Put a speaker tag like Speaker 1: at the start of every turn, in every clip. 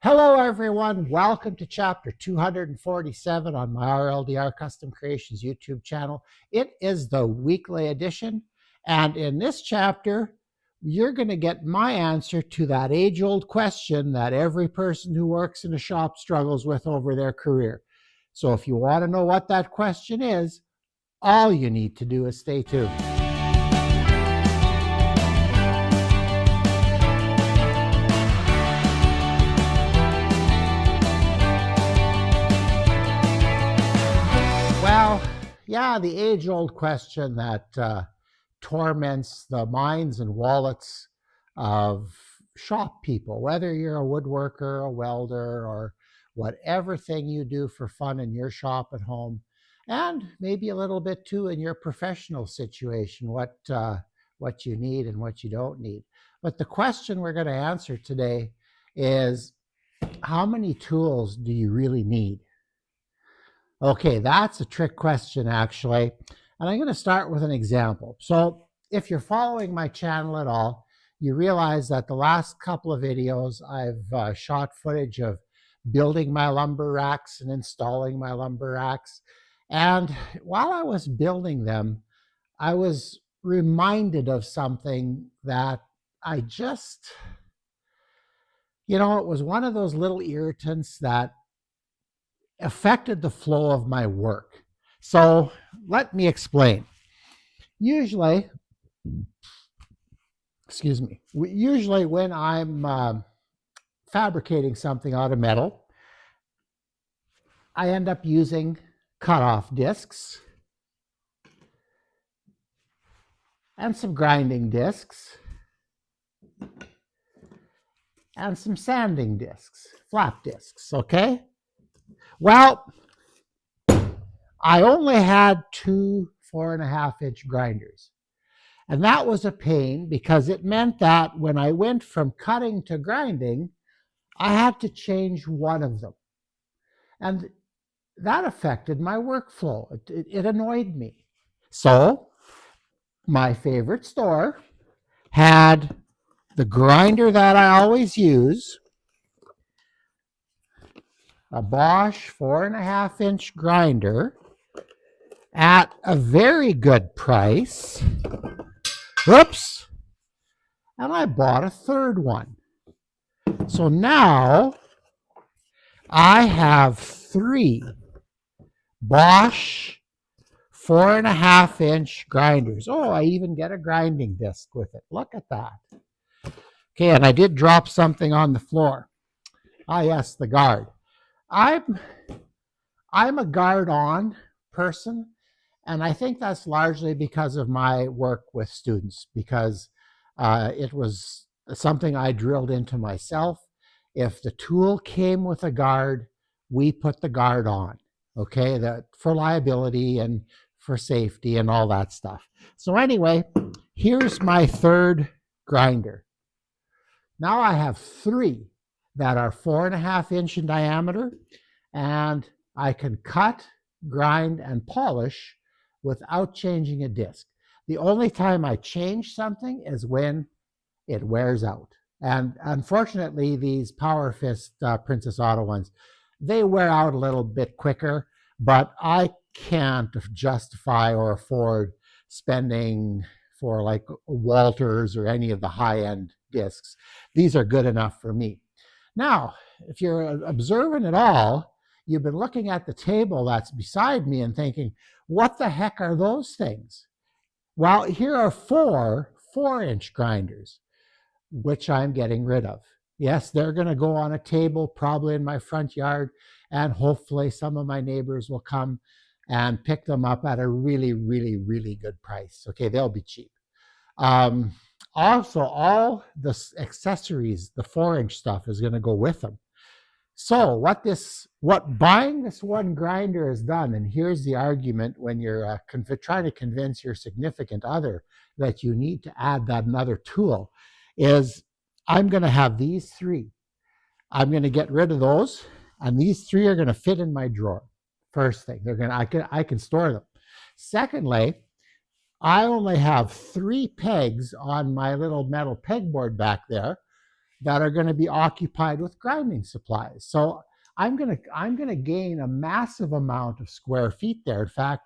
Speaker 1: Hello, everyone. Welcome to chapter 247 on my RLDR Custom Creations YouTube channel. It is the weekly edition. And in this chapter, you're going to get my answer to that age old question that every person who works in a shop struggles with over their career. So if you want to know what that question is, all you need to do is stay tuned. Well, yeah, the age old question that torments the minds and wallets of shop people, whether you're a woodworker, a welder, or whatever thing you do for fun in your shop at home, and maybe a little bit too in your professional situation, what you need and what you don't need. But the question we're going to answer today is, how many tools do you really need? Okay, that's a trick question, actually. And I'm going to start with an example. So, if you're following my channel at all, you realize that the last couple of videos I've shot footage of building my lumber racks and installing my lumber racks. And while I was building them, I was reminded of something that I just, it was one of those little irritants that affected the flow of my work. So let me explain. Usually, when I'm fabricating something out of metal, I end up using cutoff discs and some grinding discs and some sanding discs, flap discs, okay? Well, I only had two 4.5-inch grinders. And that was a pain because it meant that when I went from cutting to grinding, I had to change one of them. And that affected my workflow. It annoyed me. So my favorite store had the grinder that I always use, a Bosch 4.5-inch grinder at a very good price. Oops. And I bought a third one. So now I have three Bosch 4.5-inch grinders. Oh, I even get a grinding disc with it. Look at that. Okay, and I did drop something on the floor. Ah, yes, the guard. I'm a guard-on person, and I think that's largely because of my work with students, because it was something I drilled into myself. If the tool came with a guard, we put the guard on, okay, that for liability and for safety and all that stuff. So anyway, here's my third grinder. Now I have three that are 4.5-inch in diameter, and I can cut, grind, and polish without changing a disc. The only time I change something is when it wears out. And unfortunately, these Power Fist Princess Auto ones, they wear out a little bit quicker, but I can't justify or afford spending for like Walters or any of the high-end discs. These are good enough for me. Now, if you're observant at all, you've been looking at the table that's beside me and thinking, what the heck are those things? Well, here are four 4-inch grinders, which I'm getting rid of. Yes, they're going to go on a table probably in my front yard, and hopefully some of my neighbors will come and pick them up at a really, really, really good price. Okay, they'll be cheap. Also, all the accessories, the 4-inch stuff is going to go with them. So what buying this one grinder has done, and here's the argument when you're trying to convince your significant other that you need to add that another tool, is I'm going to have these three. I'm going to get rid of those, and these three are going to fit in my drawer. First thing, I can store them. Secondly, I only have three pegs on my little metal pegboard back there, that are going to be occupied with grinding supplies. So I'm going to gain a massive amount of square feet there. In fact,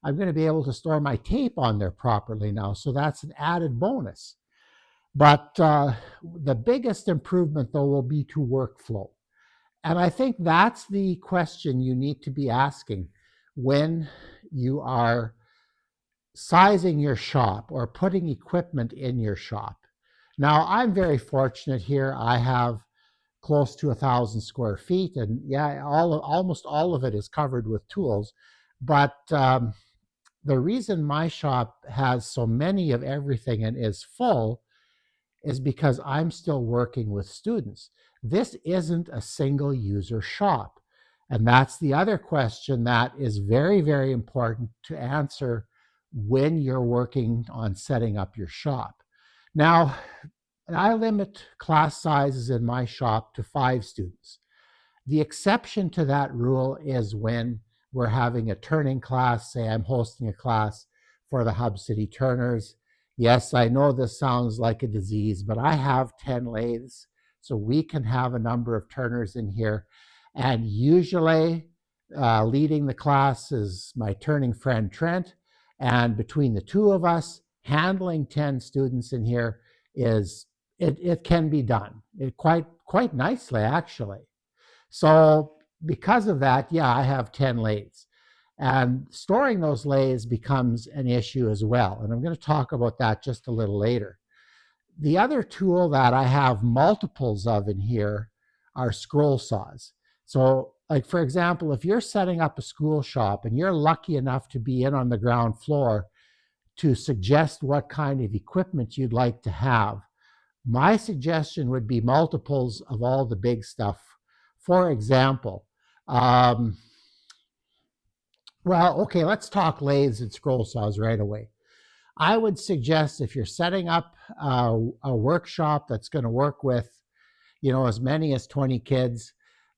Speaker 1: I'm going to be able to store my tape on there properly now. So that's an added bonus. But the biggest improvement, though, will be to workflow. And I think that's the question you need to be asking when you are sizing your shop or putting equipment in your shop. Now, I'm very fortunate here. I have close to 1,000 square feet, and yeah, almost all of it is covered with tools. But the reason my shop has so many of everything and is full is because I'm still working with students. This isn't a single user shop. And that's the other question that is very, very important to answer when you're working on setting up your shop. Now, I limit class sizes in my shop to 5 students. The exception to that rule is when we're having a turning class. Say I'm hosting a class for the Hub City Turners. Yes, I know this sounds like a disease, but I have 10 lathes, so we can have a number of turners in here. And usually leading the class is my turning friend Trent. And between the two of us, handling 10 students in here is, it can be done quite nicely, actually. So because of that, yeah, I have 10 lathes. And storing those lathes becomes an issue as well. And I'm going to talk about that just a little later. The other tool that I have multiples of in here are scroll saws. So, like for example, if you're setting up a school shop and you're lucky enough to be in on the ground floor to suggest what kind of equipment you'd like to have, my suggestion would be multiples of all the big stuff. For example, okay, let's talk lathes and scroll saws right away. I would suggest if you're setting up a workshop that's going to work with, as many as 20 kids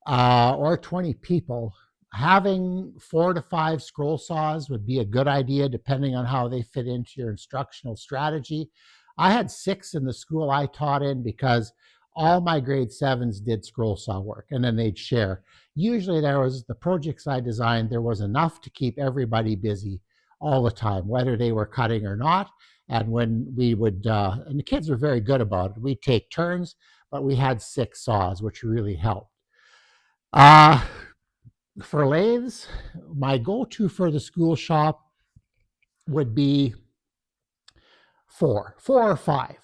Speaker 1: or 20 people, having 4 to 5 scroll saws would be a good idea depending on how they fit into your instructional strategy. I had 6 in the school I taught in because all my grade 7s did scroll saw work, and then they'd share. Usually there was the projects I designed, there was enough to keep everybody busy all the time, whether they were cutting or not. And when we would, and the kids were very good about it, we'd take turns, but we had 6 saws, which really helped. For lathes, my go-to for the school shop would be 4 or 5.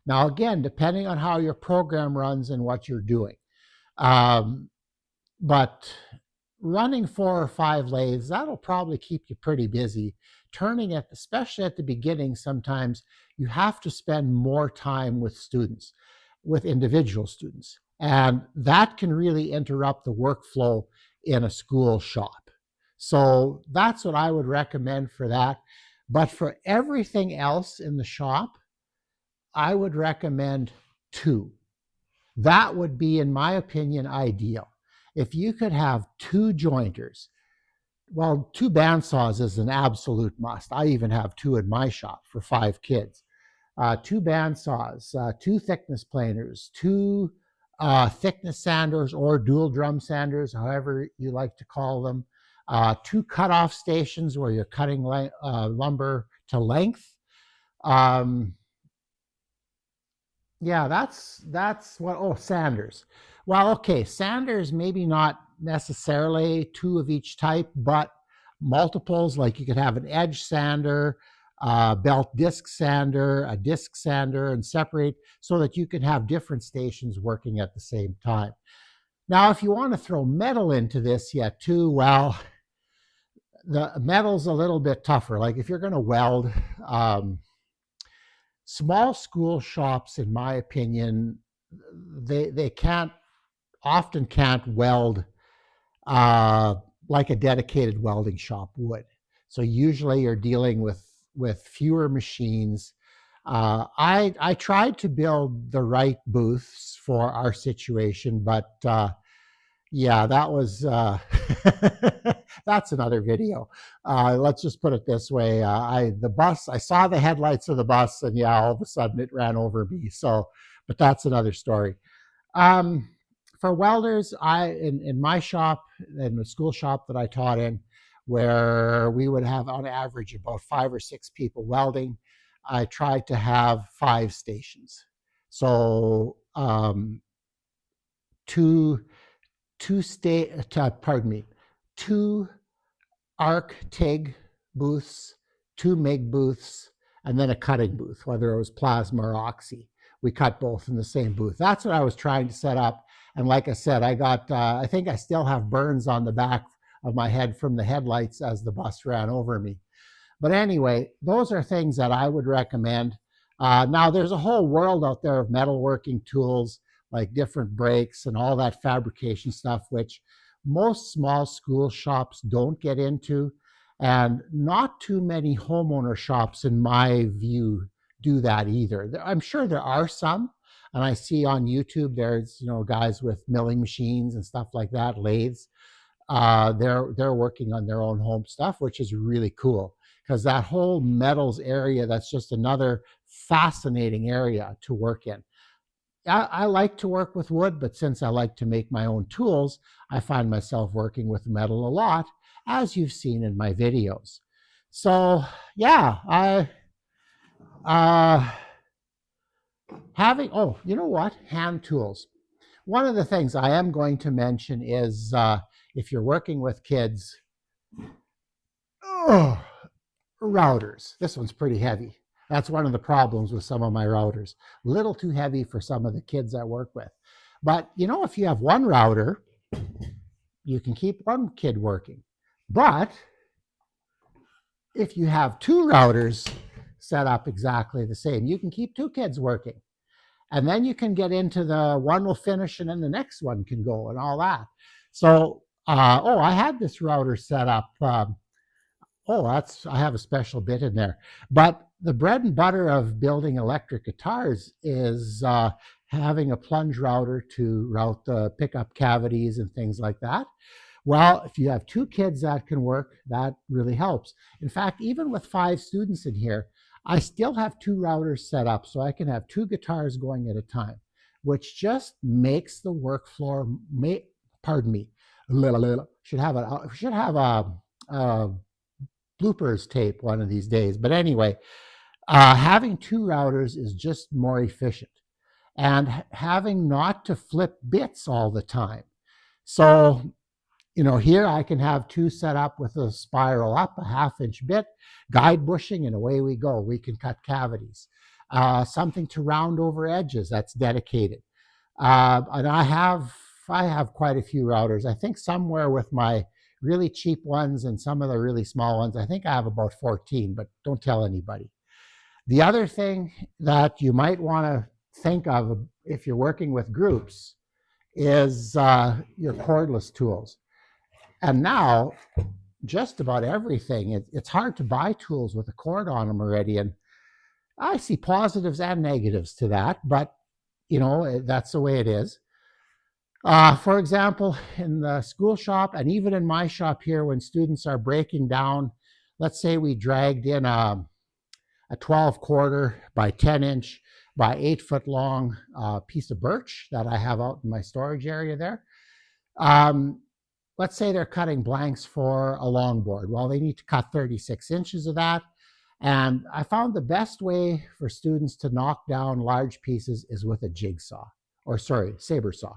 Speaker 1: Now, again, depending on how your program runs and what you're doing. But running 4 or 5 lathes, that'll probably keep you pretty busy. Turning it, especially at the beginning, sometimes you have to spend more time with students, with individual students. And that can really interrupt the workflow in a school shop. So that's what I would recommend for that. But for everything else in the shop, I would recommend 2. That would be, in my opinion, ideal. If you could have 2 jointers, well, 2 bandsaws is an absolute must. I even have 2 in my shop for 5 kids. 2 bandsaws, 2 thickness planers, 2 thickness sanders or dual drum sanders, however you like to call them, 2 cutoff stations where you're cutting lumber to length. Yeah, that's what. Sanders. Well, okay, sanders maybe not necessarily 2 of each type, but multiples. Like you could have an edge sander, belt disc sander, a disc sander, and separate so that you can have different stations working at the same time. Now, if you want to throw metal into this yet too, well, the metal's a little bit tougher. Like if you're going to weld. Small school shops, in my opinion, they often can't weld like a dedicated welding shop would. So usually you're dealing with fewer machines. I tried to build the right booths for our situation, but yeah, that was that's another video. Let's just put it this way: I saw the headlights of the bus, and yeah, all of a sudden it ran over me. So but that's another story. Um, for welders, in my shop, in the school shop that I taught in, where we would have on average about 5 or 6 people welding, I tried to have 5 stations. So two pardon me, two arc TIG booths, 2 MIG booths, and then a cutting booth, whether it was plasma or oxy. We cut both in the same booth. That's what I was trying to set up. And like I said, I think I still have burns on the back of my head from the headlights as the bus ran over me. But anyway, those are things that I would recommend. Now, there's a whole world out there of metalworking tools, like different brakes and all that fabrication stuff, which most small school shops don't get into. And not too many homeowner shops, in my view, do that either. I'm sure there are some. And I see on YouTube, there's, guys with milling machines and stuff like that, lathes. They're working on their own home stuff, which is really cool, because that whole metals area, that's just another fascinating area to work in. I like to work with wood, but since I like to make my own tools, I find myself working with metal a lot, as you've seen in my videos. So yeah, uh, you know what? Hand tools. One of the things I am going to mention is if you're working with kids, routers. This one's pretty heavy. That's one of the problems with some of my routers. A little too heavy for some of the kids I work with. But if you have one router, you can keep one kid working. But if you have 2 routers set up exactly the same, you can keep 2 kids working. And then you can get into the one will finish and then the next one can go and all that. So, I had this router set up. I have a special bit in there. But the bread and butter of building electric guitars is having a plunge router to route the pickup cavities and things like that. Well, if you have 2 kids that can work, that really helps. In fact, even with 5 students in here, I still have 2 routers set up so I can have 2 guitars going at a time, which just makes the workflow. Pardon me. Should have a bloopers tape one of these days. But anyway, having 2 routers is just more efficient, and having not to flip bits all the time. So here I can have 2 set up with a spiral up, a 1/2-inch bit, guide bushing, and away we go. We can cut cavities. Something to round over edges that's dedicated. And I have quite a few routers. I think somewhere with my really cheap ones and some of the really small ones, I think I have about 14, but don't tell anybody. The other thing that you might want to think of if you're working with groups is your cordless tools. And now, just about everything, it's hard to buy tools with a cord on them already. And I see positives and negatives to that, but that's the way it is. For example, in the school shop and even in my shop here, when students are breaking down, let's say we dragged in a 12-quarter by 10-inch by 8-foot long piece of birch that I have out in my storage area there. Let's say they're cutting blanks for a longboard. Well, they need to cut 36 inches of that. And I found the best way for students to knock down large pieces is with a jigsaw, saber saw.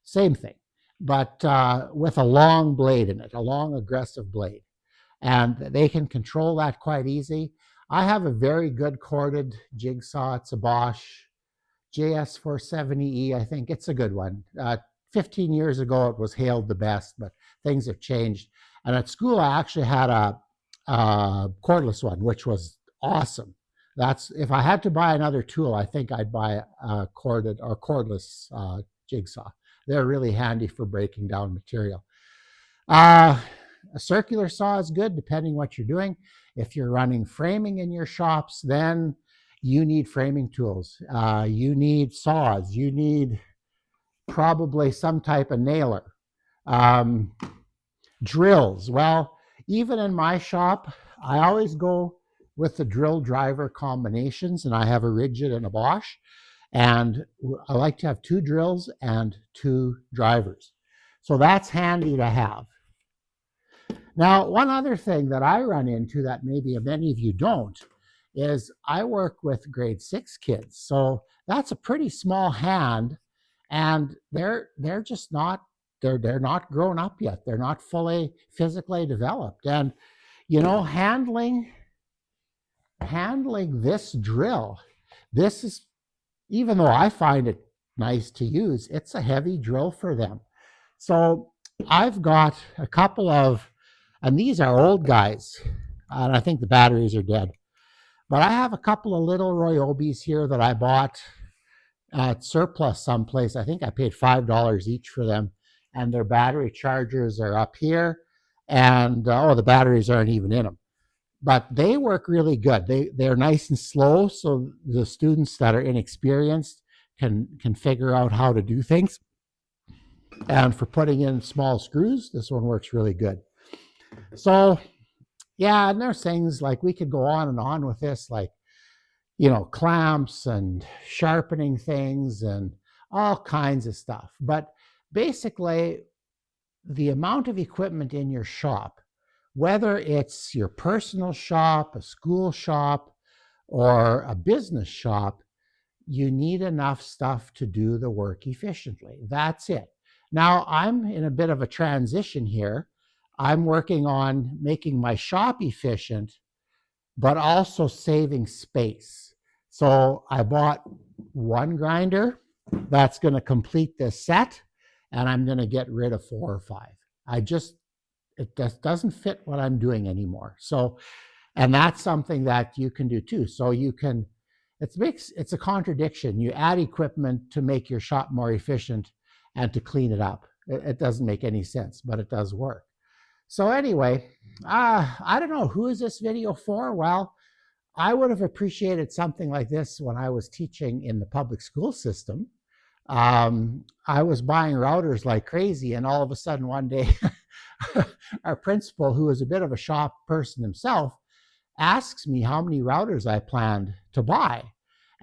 Speaker 1: Same thing, but with a long blade in it, a long aggressive blade. And they can control that quite easy. I have a very good corded jigsaw. It's a Bosch JS470E, I think. It's a good one. 15 years ago, it was hailed the best, but things have changed. And at school, I actually had a cordless one, which was awesome. If I had to buy another tool, I think I'd buy a corded or cordless jigsaw. They're really handy for breaking down material. A circular saw is good depending what you're doing. If you're running framing in your shops, then you need framing tools. You need saws. You need probably some type of nailer. Drills. Well, even in my shop, I always go with the drill driver combinations, and I have a Ridgid and a Bosch. And I like to have 2 drills and 2 drivers. So that's handy to have. Now, one other thing that I run into that maybe many of you don't is I work with grade 6 kids. So that's a pretty small hand, and they're just not they're not grown up yet. They're not fully physically developed. And handling this drill, this is, even though I find it nice to use, it's a heavy drill for them. So I've got a couple of, and these are old guys, and I think the batteries are dead. But I have a couple of little Ryobi's here that I bought at surplus someplace. I think I paid $5 each for them, and their battery chargers are up here, and the batteries aren't even in them. But they work really good. They're nice and slow, so the students that are inexperienced can figure out how to do things. And for putting in small screws, this one works really good. So yeah, and there's things like we could go on and on with this, like clamps and sharpening things and all kinds of stuff. But basically, the amount of equipment in your shop, whether it's your personal shop, a school shop, or a business shop, you need enough stuff to do the work efficiently. That's it. Now, I'm in a bit of a transition here. I'm working on making my shop efficient, but also saving space. So I bought 1 grinder that's going to complete this set, and I'm going to get rid of 4 or 5. It just doesn't fit what I'm doing anymore. So, and that's something that you can do too. So you can, it's a contradiction. You add equipment to make your shop more efficient and to clean it up. It doesn't make any sense, but it does work. So anyway, I don't know, who is this video for? Well, I would have appreciated something like this when I was teaching in the public school system. I was buying routers like crazy, and all of a sudden one day, our principal, who is a bit of a shop person himself, asks me how many routers I planned to buy.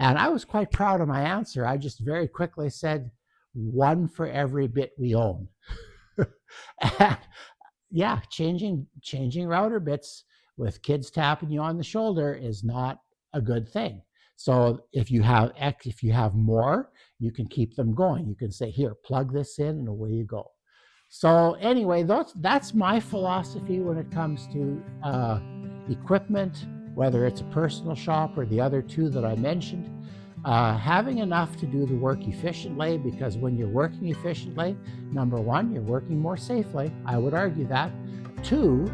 Speaker 1: And I was quite proud of my answer. I just very quickly said, 1 for every bit we own. And yeah, changing router bits with kids tapping you on the shoulder is not a good thing. So if you have more, you can keep them going. You can say, here, plug this in, and away you go. So anyway, that's my philosophy when it comes to equipment, whether it's a personal shop or the other 2 that I mentioned. Having enough to do the work efficiently, because when you're working efficiently, number 1, you're working more safely. I would argue that. 2,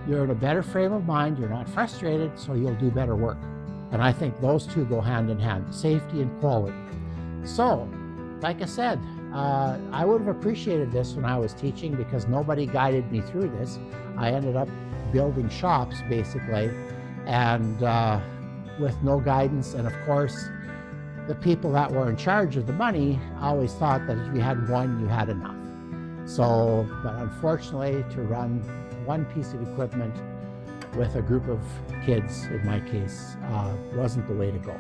Speaker 1: you're in a better frame of mind. You're not frustrated, so you'll do better work. And I think those 2 go hand in hand, safety and quality. So, like I said, I would have appreciated this when I was teaching, because nobody guided me through this. I ended up building shops, basically, and with no guidance. And of course, the people that were in charge of the money always thought that if you had 1, you had enough. So, but unfortunately, to run 1 piece of equipment with a group of kids, in my case, wasn't the way to go.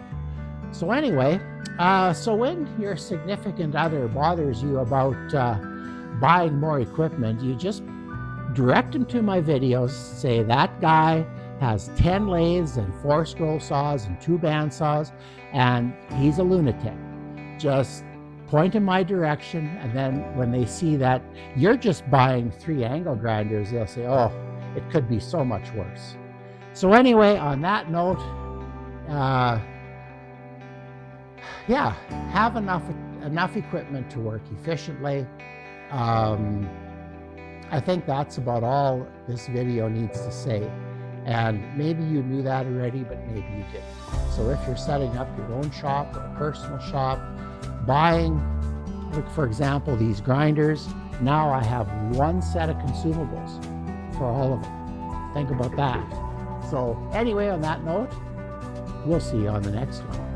Speaker 1: So anyway, so when your significant other bothers you about buying more equipment, you just direct them to my videos. Say, that guy has 10 lathes and 4 scroll saws and 2 band saws, and he's a lunatic. Just point in my direction, and then when they see that you're just buying 3 angle grinders, they'll say, oh, it could be so much worse. So anyway, on that note, yeah, have enough equipment to work efficiently. I think that's about all this video needs to say. And maybe you knew that already, but maybe you didn't. So if you're setting up your own shop or a personal shop, buying, like for example, these grinders, now I have 1 set of consumables for all of them. Think about that. So anyway, on that note, we'll see you on the next one.